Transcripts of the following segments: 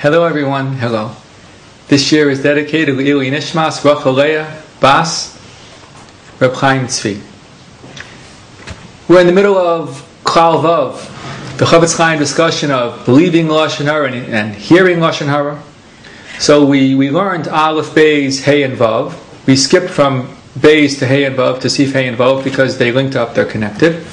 Hello everyone, hello. This year is dedicated to Ili Nishmas Rachalea Bas Reb Chaim Tzvi. We're in the middle of Klal Vav, the Chavetz Chaim discussion of believing Lashon Hara and hearing Lashon Hara. So we learned Aleph, Beis, Hey and Vav. We skipped from Beis to Hey and Vav to Sif, Hey and Vav because they linked up, they're connected.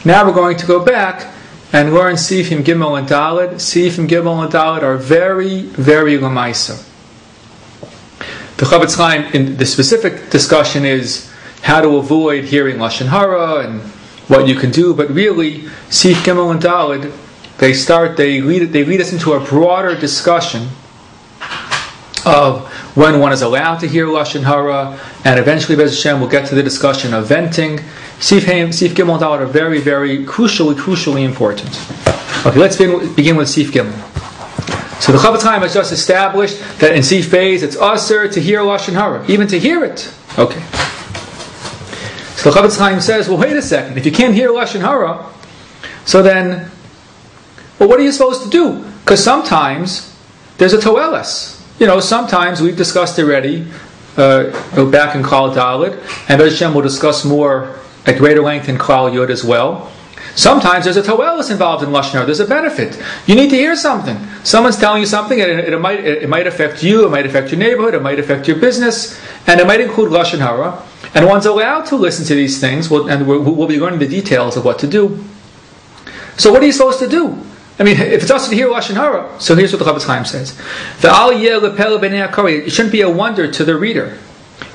Now we're going to go back and learn Sifim Gimel and Daled. Sifim Gimel and Daled are very, very lamaisa. The Chavetz Chaim, in the specific discussion, is how to avoid hearing Lashon Hara and what you can do. But really, Sif Gimel and Daled, they lead us into a broader discussion of when one is allowed to hear Lashon Hara, and eventually, Bez Hashem, we'll get to the discussion of venting. Sif Gimel and Daled are very, very crucially important. Okay, let's begin with Sif Gimel. So the Chavetz Chaim has just established that in Sif Beis it's usher to hear Lashon Hara, even to hear it. Okay. So the Chavetz Chaim says, well, wait a second. If you can't hear Lashon Hara, so then, well, what are you supposed to do? Because sometimes there's a toeles. Sometimes we've discussed already, back in Klal Daled, and Bez Hashem will discuss more at greater length in Klal Yud as well. Sometimes there's a toelis involved in Lashon Hara. There's a benefit. You need to hear something. Someone's telling you something, and it might affect you, it might affect your neighborhood, it might affect your business, and it might include Lashon Hara. And one's allowed to listen to these things, and we'll be learning the details of what to do. So what are you supposed to do? I mean, if it's also to hear Lashon Hara, so here's what the Chavetz Chaim says. It shouldn't be a wonder to the reader.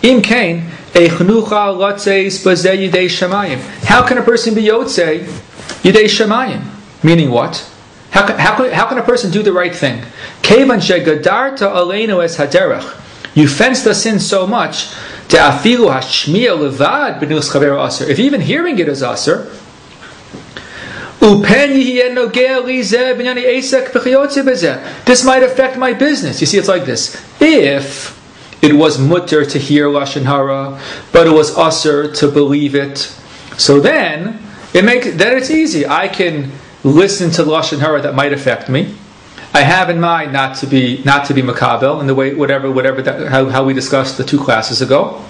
Im kain, how can a person be Yotzei Yidei Shamayim? Meaning what? How can a person do the right thing? You fenced us in so much. If even hearing it is aser, this might affect my business. You see, it's like this. If it was mutter to hear Lashon Hara, but it was aser to believe it, so then it's easy. I can listen to Lashon Hara that might affect me. I have in mind not to be makabel in the way how we discussed the 2 classes ago.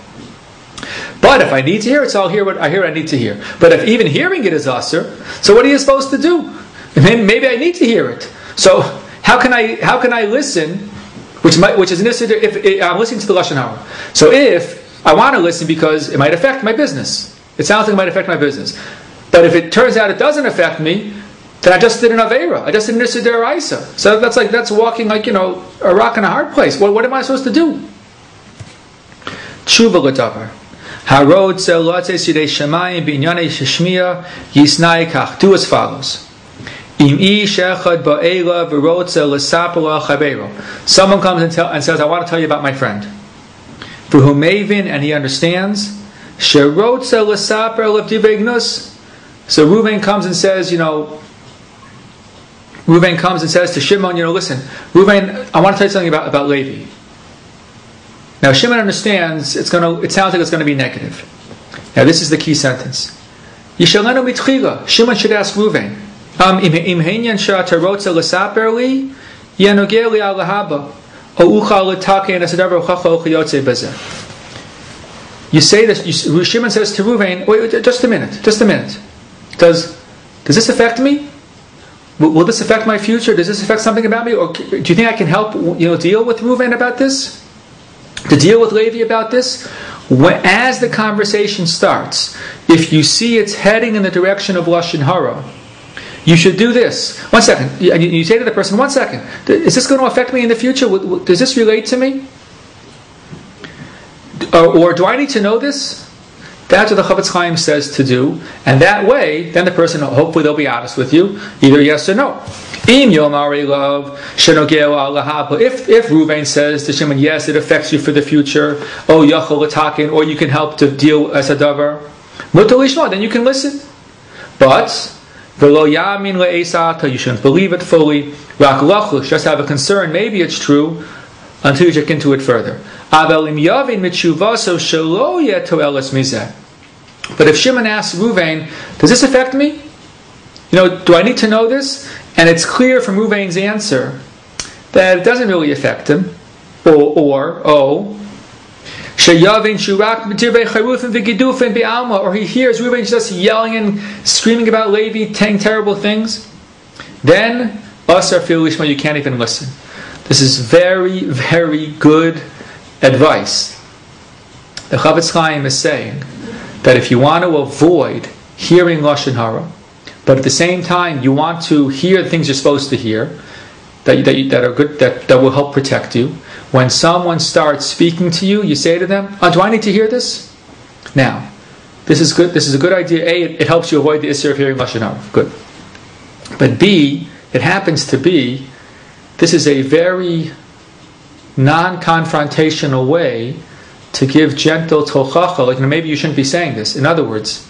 But if I need to hear it, so I'll hear what I need to hear. But if even hearing it is aser, so what are you supposed to do? Maybe I need to hear it. So how can I listen? Which is an issue if I'm listening to the Lashon Hara. So if I want to listen because it might affect my business, it sounds like it might affect my business. But if it turns out it doesn't affect me, then I just did an aveira. I just did an issue deraisa. So that's walking like a rock in a hard place. What am I supposed to do? Tshuva l'davar. Harod zelotes yidei shamayim b'inyanei shishmiya yisnai kach. Do as follows. Someone comes and says, I want to tell you about my friend. For whom Mavin, and he understands. So Reuven comes and says, to Shimon, listen, Reuven, I want to tell you something about Levi. Now Shimon understands, it sounds like it's going to be negative. Now this is the key sentence. Yishalenu mitchila. Shimon should ask Reuven, you say that Shimon says to Reuven, wait, just a minute. Does this affect me? Will this affect my future? Does this affect something about me? Or do you think I can help deal with Reuven about this? To deal with Levi about this? As the conversation starts, if you see it's heading in the direction of Lashon Hara, you should do this. 1 second. You say to the person, 1 second. Is this going to affect me in the future? Does this relate to me? Or do I need to know this? That's what the Chavetz Chaim says to do. And that way, then the person, hopefully they'll be honest with you, either yes or no. If Reuven says to Shimon, yes, it affects you for the future, or you can help to deal as a davar, then you can listen. But you shouldn't believe it fully. Just have a concern, maybe it's true, until you check into it further. But if Shimon asks Reuven, does this affect me? Do I need to know this? And it's clear from Reuven's answer that it doesn't really affect him, or he hears Reuben just yelling and screaming about Levi, saying terrible things, then you can't even listen. This is very, very good advice. The Chavetz Chaim is saying that if you want to avoid hearing Lashon Hara, but at the same time you want to hear the things you're supposed to hear, that are good, that will help protect you, when someone starts speaking to you, you say to them, do I need to hear this? Now, this is good. This is a good idea. A, it helps you avoid the issur of hearing Lashon Hara. Good. But B, it happens to be, this is a very non-confrontational way to give gentle tochacha, like maybe you shouldn't be saying this. In other words,